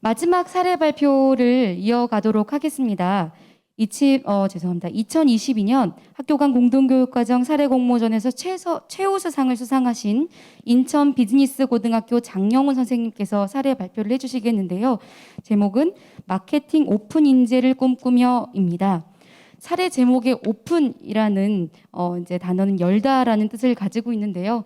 마지막 사례 발표를 이어가도록 하겠습니다. 2022년 학교 간 공동교육과정 사례 공모전에서 최우수상을 수상하신 인천 비즈니스 고등학교 장영훈 선생님께서 사례 발표를 해주시겠는데요. 제목은 마케팅 오픈 인재를 꿈꾸며입니다. 사례 제목의 오픈이라는 이제 단어는 열다라는 뜻을 가지고 있는데요.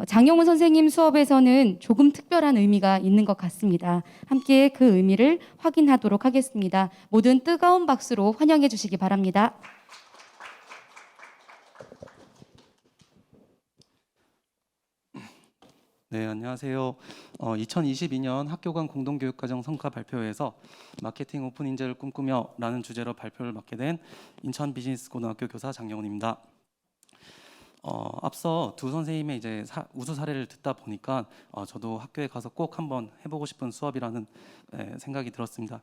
장영훈 선생님 수업에서는 조금 특별한 의미가 있는 것 같습니다. 함께 그 의미를 확인하도록 하겠습니다. 모든 뜨거운 박수로 환영해 주시기 바랍니다. 네, 안녕하세요. 2022년 학교 간 공동교육과정 성과 발표회에서 마케팅 오픈 인재를 꿈꾸며 라는 주제로 발표를 맡게 된 인천 비즈니스 고등학교 교사 장영훈입니다. 앞서 두 선생님의 이제 우수 사례를 듣다 보니까 저도 학교에 가서 꼭 한번 해보고 싶은 수업이라는 생각이 들었습니다.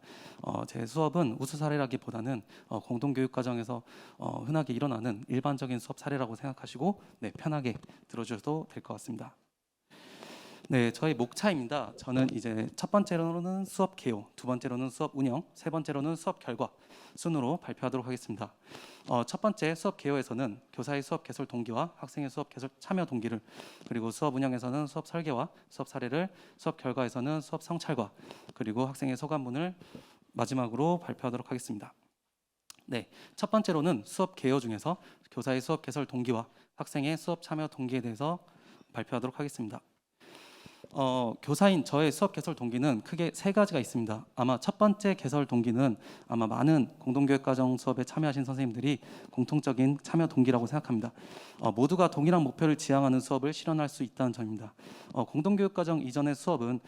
제 수업은 우수 사례라기보다는 공동교육 과정에서 흔하게 일어나는 일반적인 수업 사례라고 생각하시고 편하게 들어주셔도 될 것 같습니다. 네, 저희 목차입니다. 저는 이제 첫 번째로는 수업 개요, 두 번째로는 수업 운영, 세 번째로는 수업 결과 순으로 발표하도록 하겠습니다. 첫 번째 수업 개요에서는 교사의 수업 개설 동기와 학생의 수업 개설 참여 동기를, 그리고 수업 운영에서는 수업 설계와 수업 사례를, 수업 결과에서는 수업 성찰과 그리고 학생의 소감문을 마지막으로 발표하도록 하겠습니다. 네, 첫 번째로는 수업 개요 중에서 교사의 수업 개설 동기와 학생의 수업 참여 동기에 대해서 발표하도록 하겠습니다. 교사인 저의 수업 개설 동기는 크게 세 가지가 있습니다. 아마 첫 번째 개설 동기는 아마 많은 공동교육과정 수업에 참여하신 선생님들이 공통적인 참여 동기라고 생각합니다. 모두가 동일한 목표를 지향하는 수업을 실현할 수 있다는 점입니다. 공동교육과정 이전의 수업은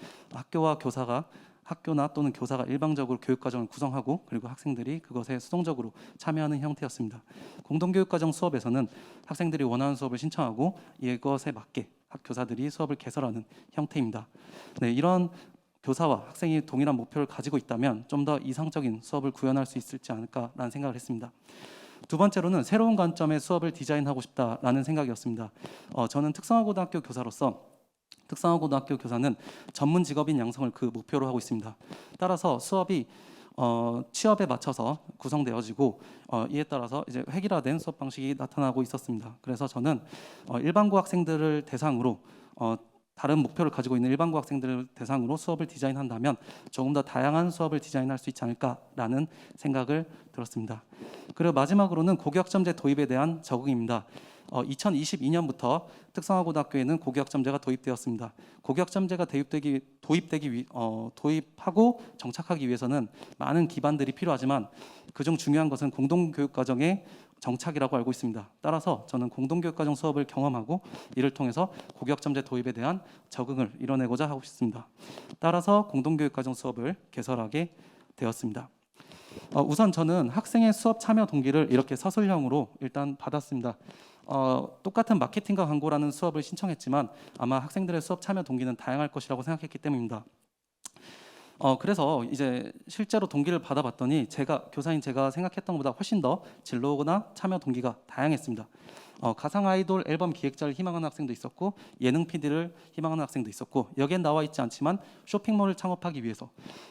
학교나 또는 교사가 일방적으로 교육과정을 구성하고 그리고 학생들이 그것에 수동적으로 참여하는 형태였습니다. 공동교육과정 수업에서는 학생들이 원하는 수업을 신청하고 이것에 맞게 교사들이 수업을 개설하는 형태입니다. 네, 이런 교사와 학생이 동일한 목표를 가지고 있다면 좀 더 이상적인 수업을 구현할 수 있을지 않을까라는 생각을 했습니다. 두 번째로는 새로운 관점의 수업을 디자인하고 싶다라는 생각이었습니다. 저는 특성화고등학교 교사로서 특성화고등학교 교사는 전문 직업인 양성을 그 목표로 하고 있습니다. 따라서 수업이 취업에 맞춰서 구성되어지고 이에 따라서 이제 획일화된 수업 방식이 나타나고 있었습니다. 그래서 저는 일반고 학생들을 대상으로 다른 목표를 가지고 있는 일반고 학생들을 대상으로 수업을 디자인한다면 조금 더 다양한 수업을 디자인할 수 있지 않을까라는 생각을 들었습니다. 그리고 마지막으로는 고교학점제 도입에 대한 적응입니다. 2022년부터 특성화고등학교에는 고교학점제가 도입되었습니다. 고교학점제가 도입하고 정착하기 위해서는 많은 기반들이 필요하지만 그중 중요한 것은 공동교육과정의 정착이라고 알고 있습니다. 따라서 저는 공동교육과정 수업을 경험하고 이를 통해서 고교학점제 도입에 대한 적응을 이뤄내고자 하고 있습니다. 따라서 공동교육과정 수업을 개설하게 되었습니다. 우선 저는 학생의 수업 참여 동기를 이렇게 서술형으로 일단 받았습니다. 똑같은 마케팅과 광고라는 수업을 신청했지만 아마 학생들의 수업 참여 동기는 다양할 것이라고 생각했기 때문입니다. 그래서 이제 실제로 동기를 받아봤더니 교사인 제가 생각했던 것보다 훨씬 더 진로나 참여 동기가 다양했습니다. 가상 아이돌 앨범 기획자를 희망하는 학생도 있었고 예능 PD를 희망하는 학생도 있었고 여기엔 나와 있지 않지만 쇼핑몰을 창업하기 위해서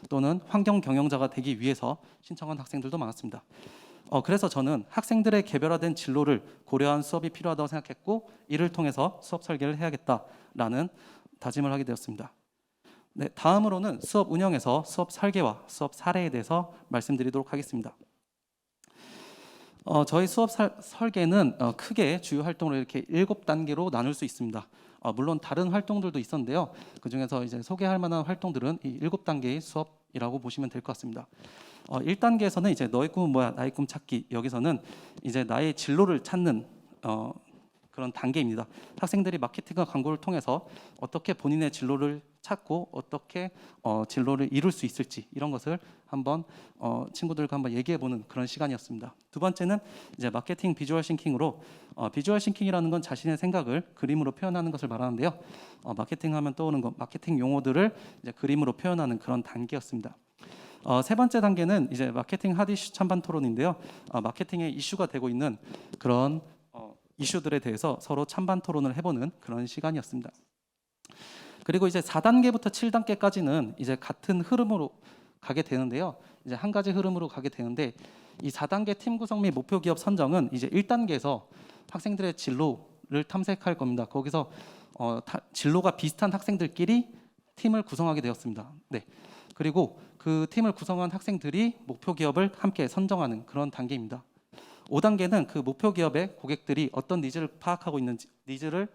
또는 환경 경영자가 되기 위해서 신청한 학생들도 많았습니다. 그래서 저는 학생들의 개별화된 진로를 고려한 수업이 필요하다고 생각했고 이를 통해서 수업 설계를 해야겠다라는 다짐을 하게 되었습니다. 네, 다음으로는 수업 운영에서 수업 설계와 수업 사례에 대해서 말씀드리도록 하겠습니다. 저희 수업 설계는 크게 주요 활동을 이렇게 7단계로 나눌 수 있습니다. 물론 다른 활동들도 있었는데요. 그중에서 이제 소개할 만한 활동들은 이 7단계의 수업이라고 보시면 될 것 같습니다. 1단계에서는 이제 너의 꿈은 뭐야? 나의 꿈 찾기. 여기서는 이제 나의 진로를 찾는 그런 단계입니다. 학생들이 마케팅과 광고를 통해서 어떻게 본인의 진로를 찾고 어떻게 진로를 이룰 수 있을지 이런 것을 한번 친구들과 한번 얘기해보는 그런 시간이었습니다. 두 번째는 이제 마케팅 비주얼 싱킹으로 비주얼 싱킹이라는 건 자신의 생각을 그림으로 표현하는 것을 말하는데요. 마케팅하면 떠오르는 것, 마케팅 용어들을 이제 그림으로 표현하는 그런 단계였습니다. 세 번째 단계는 이제 마케팅 핫 이슈 찬반 토론인데요. 마케팅에 이슈가 되고 있는 그런 이슈들에 대해서 서로 찬반 토론을 해보는 그런 시간이었습니다. 그리고 이제 4단계부터 7단계까지는 이제 같은 흐름으로 가게 되는데요. 이제 한 가지 흐름으로 가게 되는데 이 4단계 팀 구성 및 목표 기업 선정은 이제 1단계에서 학생들의 진로를 탐색할 겁니다. 거기서 진로가 비슷한 학생들끼리 팀을 구성하게 되었습니다. 네. 그리고 그 팀을 구성한 학생들이 목표 기업을 함께 선정하는 그런 단계입니다. 5단계는 그 목표 기업의 고객들이 어떤 니즈를 파악하고 있는지, 니즈를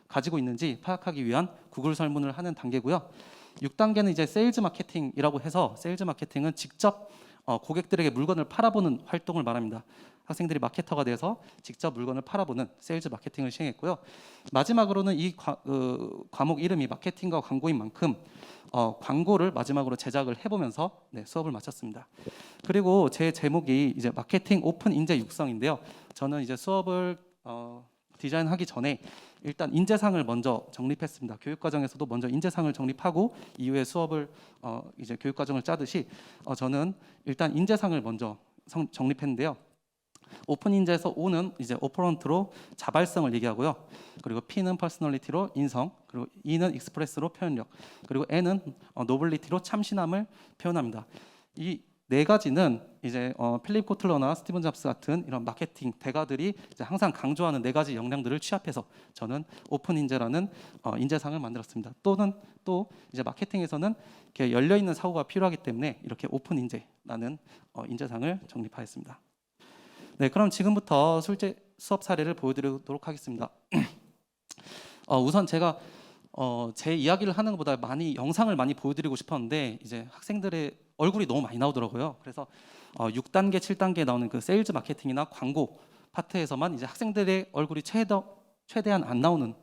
가지고 있는지 파악하기 위한 구글 설문을 하는 단계고요. 6단계는 이제 세일즈 마케팅이라고 해서 세일즈 마케팅은 직접 고객들에게 물건을 팔아보는 활동을 말합니다. 학생들이 마케터가 돼서 직접 물건을 팔아보는 세일즈 마케팅을 시행했고요. 마지막으로는 이 과목 이름이 마케팅과 광고인 만큼 광고를 마지막으로 제작을 해보면서 수업을 마쳤습니다. 그리고 제 제목이 이제 마케팅 오픈 인재 육성인데요. 저는 이제 수업을 디자인하기 전에 일단 인재상을 먼저 정립했습니다. 교육과정에서도 먼저 인재상을 정립하고 이후에 수업을 이제 교육과정을 짜듯이 저는 일단 인재상을 먼저 정립했는데요. 오픈 인재에서 O는 이제 오퍼런트로 자발성을 얘기하고요. 그리고 P는 퍼스널리티로 인성, 그리고 E는 익스프레스로 표현력, 그리고 N은 노블리티로 참신함을 표현합니다. 이 네 가지는 이제 필립 코틀러나 스티븐 잡스 같은 이런 마케팅 대가들이 이제 항상 강조하는 네 가지 역량들을 취합해서 저는 오픈 인재라는 인재상을 만들었습니다. 또 이제 마케팅에서는 이렇게 열려 있는 사고가 필요하기 때문에 이렇게 오픈 인재라는 인재상을 정립하였습니다. 네, 그럼 지금부터 실제 수업 사례를 보여드리도록 하겠습니다. 우선 제가 제 이야기를 하는 것보다 영상을 많이 보여드리고 싶었는데 이제 학생들의 얼굴이 너무 많이 나오더라고요. 그래서 6단계, 7단계에 나오는 그 세일즈 마케팅이나 광고 파트에서만 이제 학생들의 얼굴이 최대한 안 나오는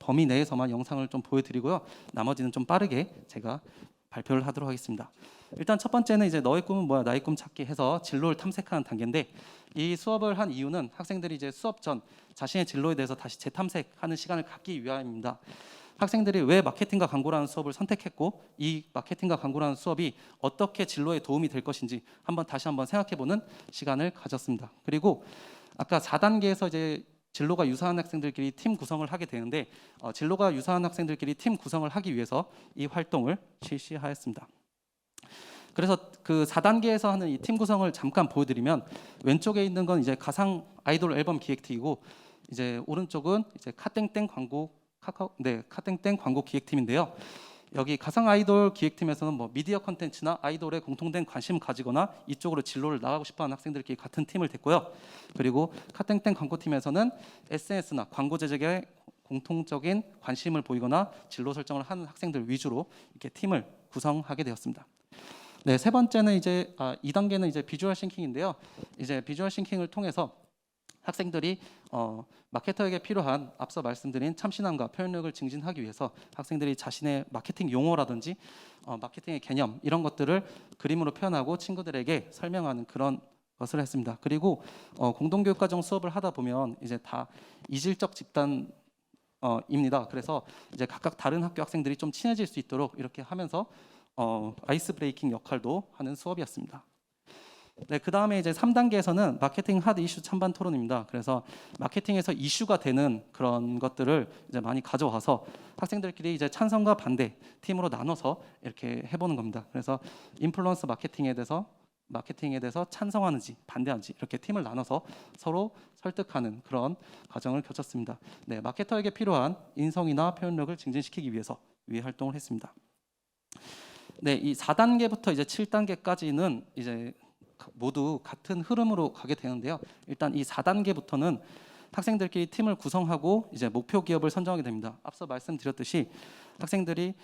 범위 내에서만 영상을 좀 보여드리고요. 나머지는 좀 빠르게 제가 발표를 하도록 하겠습니다. 일단 첫 번째는 이제 너의 꿈은 뭐야, 나의 꿈 찾기 해서 진로를 탐색하는 단계인데 이 수업을 한 이유는 학생들이 이제 수업 전 자신의 진로에 대해서 다시 재탐색하는 시간을 갖기 위함입니다. 학생들이 왜 마케팅과 광고라는 수업을 선택했고 이 마케팅과 광고라는 수업이 어떻게 진로에 도움이 될 것인지 다시 한번 생각해보는 시간을 가졌습니다. 그리고 아까 4단계에서 이제 진로가 유사한 학생들끼리 팀 구성을 하게 되는데 진로가 유사한 학생들끼리 팀 구성을 하기 위해서 이 활동을 실시하였습니다. 그래서 그 4단계에서 하는 이 팀 구성을 잠깐 보여드리면 왼쪽에 있는 건 이제 가상 아이돌 앨범 기획팀이고 이제 오른쪽은 이제 카땡땡 광고 기획팀인데요. 여기 가상 아이돌 기획팀에서는 뭐 미디어 컨텐츠나 아이돌에 공통된 관심을 가지거나 이쪽으로 진로를 나가고 싶어하는 학생들끼리 같은 팀을 됐고요. 그리고 카땡땡 광고팀에서는 SNS나 광고 제작에 공통적인 관심을 보이거나 진로 설정을 하는 학생들 위주로 이렇게 팀을 구성하게 되었습니다. 네, 세 번째는 이제 2단계는 이제 비주얼 싱킹인데요. 이제 비주얼 싱킹을 통해서 학생들이 마케터에게 필요한 앞서 말씀드린 참신함과 표현력을 증진하기 위해서 학생들이 자신의 마케팅 용어라든지 마케팅의 개념 이런 것들을 그림으로 표현하고 친구들에게 설명하는 그런 것을 했습니다. 그리고 공동교육과정 수업을 하다 보면 이제 다 이질적 집단입니다. 그래서 이제 각각 다른 학교 학생들이 좀 친해질 수 있도록 이렇게 하면서 아이스 브레이킹 역할도 하는 수업이었습니다. 네, 그 다음에 이제 3단계에서는 마케팅 하드 이슈 찬반 토론입니다. 그래서 마케팅에서 이슈가 되는 그런 것들을 이제 많이 가져와서 학생들끼리 이제 찬성과 반대 팀으로 나눠서 이렇게 해보는 겁니다. 그래서 인플루언서 마케팅에 대해서 찬성하는지 반대하는지 이렇게 팀을 나눠서 서로 설득하는 그런 과정을 거쳤습니다. 네, 마케터에게 필요한 인성이나 표현력을 증진시키기 위해서 이 활동을 했습니다. 네, 이 4단계부터 이제 7단계까지는 이제 모두 같은 흐름으로 가게 되는데요. 일단 이 4단계부터는 학생들끼리 팀을 구성하고 이제 목표 기업을 선정하게 됩니다. 앞서 말씀드렸듯이 학생들의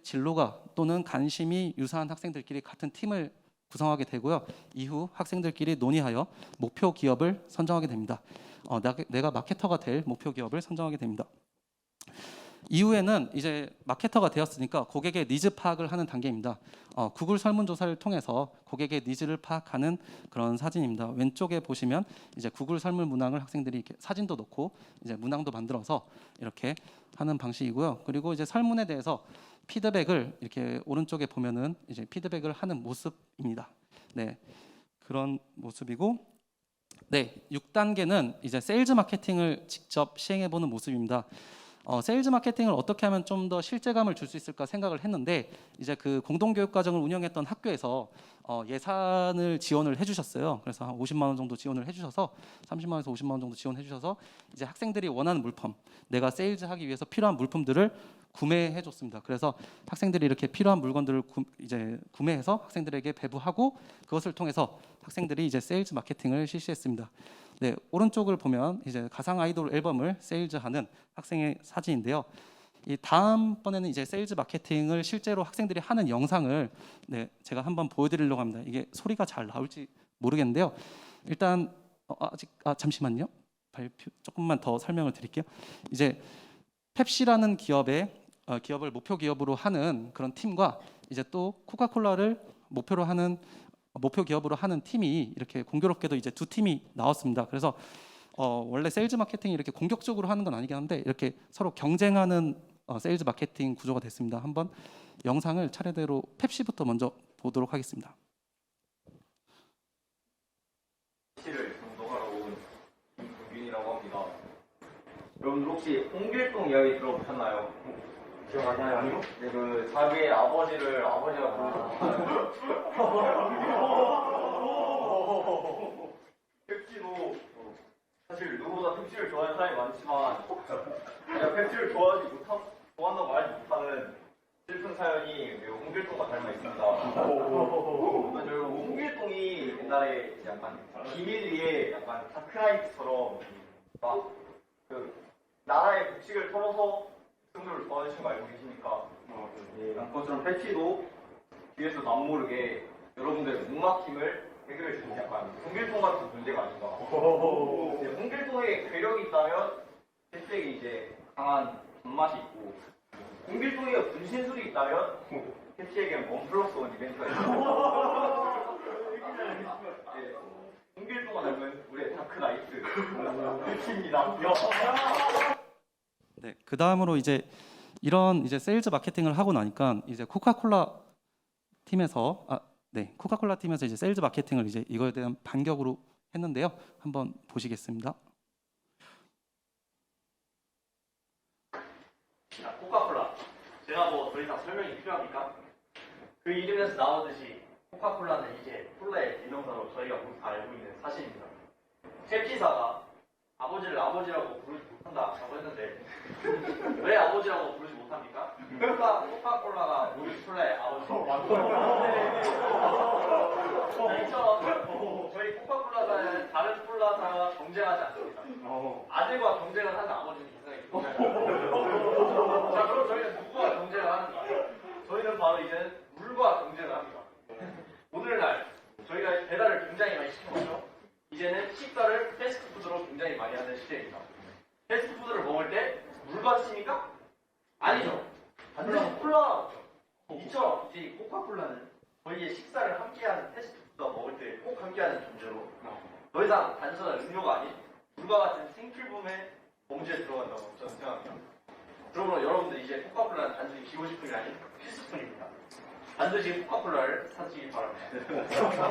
진로가 또는 관심이 유사한 학생들끼리 같은 팀을 구성하게 되고요. 이후 학생들끼리 논의하여 목표 기업을 선정하게 됩니다. 내가 마케터가 될 목표 기업을 선정하게 됩니다. 이후에는 이제 마케터가 되었으니까 고객의 니즈 파악을 하는 단계입니다. 구글 설문조사를 통해서 고객의 니즈를 파악하는 그런 사진입니다. 왼쪽에 보시면 이제 구글 설문 문항을 학생들이 이렇게 사진도 넣고 이제 문항도 만들어서 이렇게 하는 방식이고요. 그리고 이제 설문에 대해서 피드백을 이렇게 오른쪽에 보면은 이제 피드백을 하는 모습입니다. 네, 그런 모습이고, 네, 6단계는 이제 세일즈 마케팅을 직접 시행해 보는 모습입니다. 세일즈 마케팅을 어떻게 하면 좀 더 실제감을 줄 수 있을까 생각을 했는데 이제 그 공동교육 과정을 운영했던 학교에서 예산을 지원을 해주셨어요. 그래서 한 50만 원 정도 지원을 해주셔서 30만 원에서 50만 원 정도 지원해 주셔서 이제 학생들이 원하는 물품, 내가 세일즈하기 위해서 필요한 물품들을 구매해 줬습니다. 그래서 학생들이 이렇게 필요한 물건들을 이제 구매해서 학생들에게 배부하고 그것을 통해서 학생들이 이제 세일즈 마케팅을 실시했습니다. 네, 오른쪽을 보면 이제 가상 아이돌 앨범을 세일즈하는 학생의 사진인데요. 이 다음번에는 이제 세일즈 마케팅을 실제로 학생들이 하는 영상을 제가 한번 보여드리려고 합니다. 이게 소리가 잘 나올지 모르겠는데요. 일단 잠시만요. 발표 조금만 더 설명을 드릴게요. 이제 펩시라는 기업을 목표 기업으로 하는 그런 팀과 이제 또 코카콜라를 목표 기업으로 하는 팀이 이렇게 공교롭게도 이제 두 팀이 나왔습니다. 그래서 원래 세일즈 마케팅이 이렇게 공격적으로 하는 건 아니긴 한데 이렇게 서로 경쟁하는 세일즈 마케팅 구조가 됐습니다. 한번 영상을 차례대로 펩시부터 먼저 보도록 하겠습니다. 펩시를 운동하러 온 김국윤이라고 합니다. 여러분들 혹시 홍길동 이야기 들어보셨나요? 기억나나요? 아니요? 네, 그 자기의 아버지를 아버지라고 부르셨어요. 펩시도 사실 누구보다 펩시를 좋아하는 사람이 많지만 그냥 펩시를 좋아한다고 말하지 못하는 슬픈 사연이 매우 홍길동과 닮아 있습니다. 여러분 홍길동이 옛날에 약간 비밀리에 약간 다크나이트처럼 막 그 나라의 복식을 털어서 백성들을 도와주신 거 알고 계십니까? 네, 그것처럼 펩시도 뒤에서 남모르게 여러분들의 목막힘을 해결해 주는 약간 홍길동 같은 존재가 아닌가. 네, 홍길동의 괴력이 있다면 펩시에게 이제 강한 존맛이 있고 홍길동의 분신술이 있다면 펩시에게는 원 플러스 원 이벤트가 있습니다. 네, 홍길동과 닮은 우리의 다크나이트 펩시입니다. 네, 그 다음으로 이제 이런 이제 세일즈 마케팅을 하고 나니까 이제 코카콜라 팀에서 이제 세일즈 마케팅을 이제 이거에 대한 반격으로 했는데요. 한번 보시겠습니다. 자, 코카콜라. 제가 뭐 더 이상 설명이 필요합니까? 그 이름에서 나오듯이 코카콜라는 이제 콜라의 비명사로 저희가 모두 다 알고 있는 사실입니다. 펩시사가 아버지를 아버지라고 부르지 못한다라고 했는데 왜 아버지라고 부르지 못합니까? 코카콜라가 우리 콜라의 아버지입니다. 이처럼 저희 코카콜라사는 다른 콜라사와 경쟁하지 않습니다. 아들과 경쟁을 하는 아버지는 이상하게 경쟁하죠. 자, 그럼 저희는 누구와 경쟁을 하는가? 저희는 바로 이제는 물과 경쟁을 합니다. 오늘날 저희가 배달을 굉장히 많이 시켜먹죠. 이제는 식사를 패스트푸드로 굉장히 많이 하는 시대입니다. 패스트푸드를 먹을 때 물과 씁니까? 아니죠. 반드시 콜라가 먹죠. 이처럼 이제 코카콜라는 저희의 식사를 함께하는 패스트푸드와 먹을 때 꼭 함께하는 존재로 더 이상 단순한 음료가 아닌 물과 같은 생필품의 범주에 들어간다고 저는 생각합니다. 그러므로 여러분들 이제 코카콜라는 단순히 기호식품이 아닌 필수품입니다. 반드시 코카콜라를 사시기 바랍니다.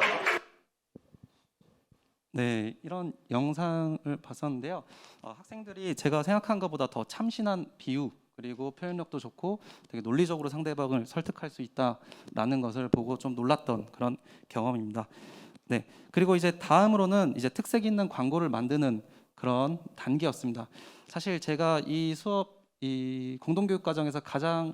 네, 이런 영상을 봤었는데요. 학생들이 제가 생각한 것보다 더 참신한 비유 그리고 표현력도 좋고 되게 논리적으로 상대방을 설득할 수 있다라는 것을 보고 좀 놀랐던 그런 경험입니다. 네, 그리고 이제 다음으로는 이제 특색 있는 광고를 만드는 그런 단계였습니다. 사실 제가 이 공동교육 과정에서 가장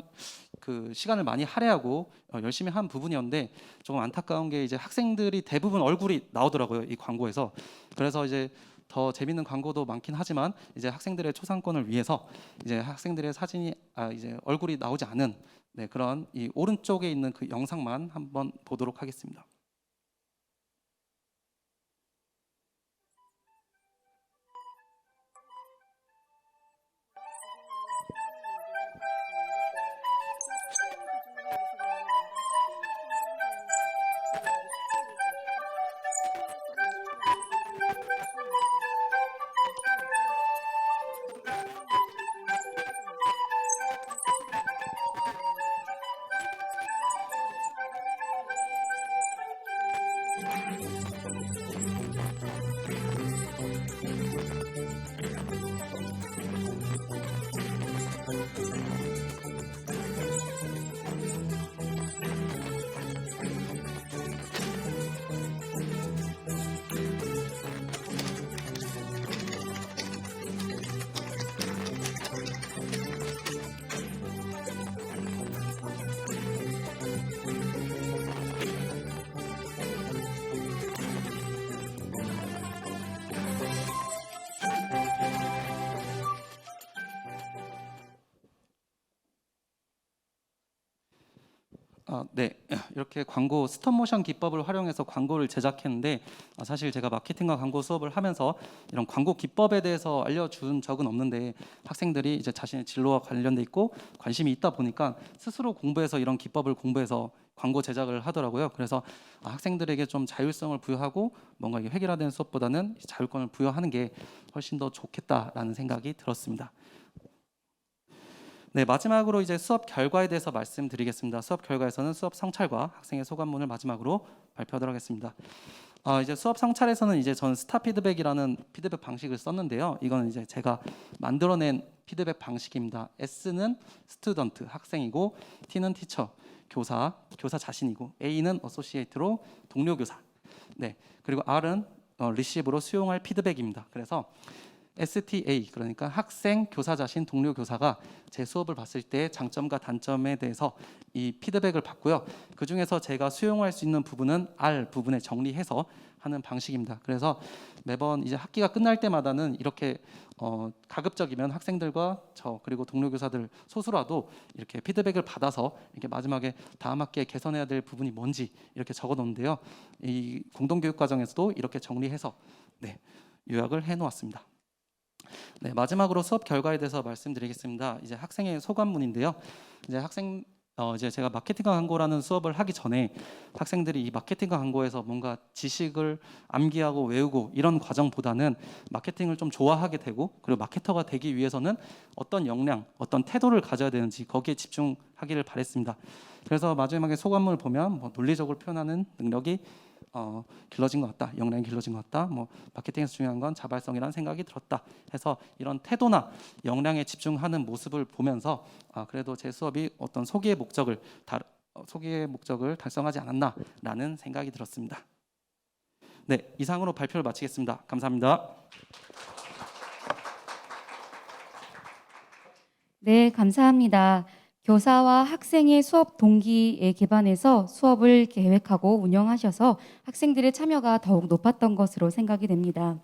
그 시간을 많이 할애하고 열심히 한 부분이었는데 조금 안타까운 게 이제 학생들이 대부분 얼굴이 나오더라고요, 이 광고에서. 그래서 이제 더 재밌는 광고도 많긴 하지만 이제 학생들의 초상권을 위해서 이제 학생들의 사진이 이제 얼굴이 나오지 않은 그런 이 오른쪽에 있는 그 영상만 한번 보도록 하겠습니다. 네. 이렇게 광고 스톱모션 기법을 활용해서 광고를 제작했는데 사실 제가 마케팅과 광고 수업을 하면서 이런 광고 기법에 대해서 알려준 적은 없는데 학생들이 이제 자신의 진로와 관련돼 있고 관심이 있다 보니까 스스로 공부해서 이런 기법을 공부해서 광고 제작을 하더라고요. 그래서 학생들에게 좀 자율성을 부여하고 뭔가 이게 획일화된 수업보다는 자율권을 부여하는 게 훨씬 더 좋겠다라는 생각이 들었습니다. 네, 마지막으로 이제 수업 결과에 대해서 말씀드리겠습니다. 수업 결과에서는 수업 성찰과 학생의 소감문을 마지막으로 발표하도록 하겠습니다. 이제 수업 성찰에서는 이제 저는 스타 피드백이라는 피드백 방식을 썼는데요. 이거는 이제 제가 만들어낸 피드백 방식입니다. S는 스튜던트, 학생이고, T는 티처, 교사 자신이고, A는 어소시에이트로 동료 교사. 네, 그리고 R은 리시브로 수용할 피드백입니다. 그래서 STA, 그러니까 학생, 교사 자신, 동료 교사가 제 수업을 봤을 때 장점과 단점에 대해서 이 피드백을 받고요. 그 중에서 제가 수용할 수 있는 부분은 R 부분에 정리해서 하는 방식입니다. 그래서 매번 이제 학기가 끝날 때마다는 이렇게 가급적이면 학생들과 저 그리고 동료 교사들 소수라도 이렇게 피드백을 받아서 이렇게 마지막에 다음 학기에 개선해야 될 부분이 뭔지 이렇게 적어 놓는데요. 이 공동교육 과정에서도 이렇게 정리해서 요약을 해 놓았습니다. 네, 마지막으로 수업 결과에 대해서 말씀드리겠습니다. 이제 학생의 소감문인데요. 이제 제가 마케팅과 광고라는 수업을 하기 전에 학생들이 이 마케팅과 광고에서 뭔가 지식을 암기하고 외우고 이런 과정보다는 마케팅을 좀 좋아하게 되고 그리고 마케터가 되기 위해서는 어떤 역량, 어떤 태도를 가져야 되는지 거기에 집중하기를 바랬습니다. 그래서 마지막에 소감문을 보면 논리적으로 표현하는 능력이 길러진 것 같다, 역량이 길러진 것 같다, 마케팅에서 중요한 건 자발성이라는 생각이 들었다 해서 이런 태도나 역량에 집중하는 모습을 보면서 그래도 제 수업이 어떤 소기의 목적을 달성하지 않았나라는 생각이 들었습니다. 네, 이상으로 발표를 마치겠습니다. 감사합니다. 네, 감사합니다. 교사와 학생의 수업 동기에 기반해서 수업을 계획하고 운영하셔서 학생들의 참여가 더욱 높았던 것으로 생각이 됩니다.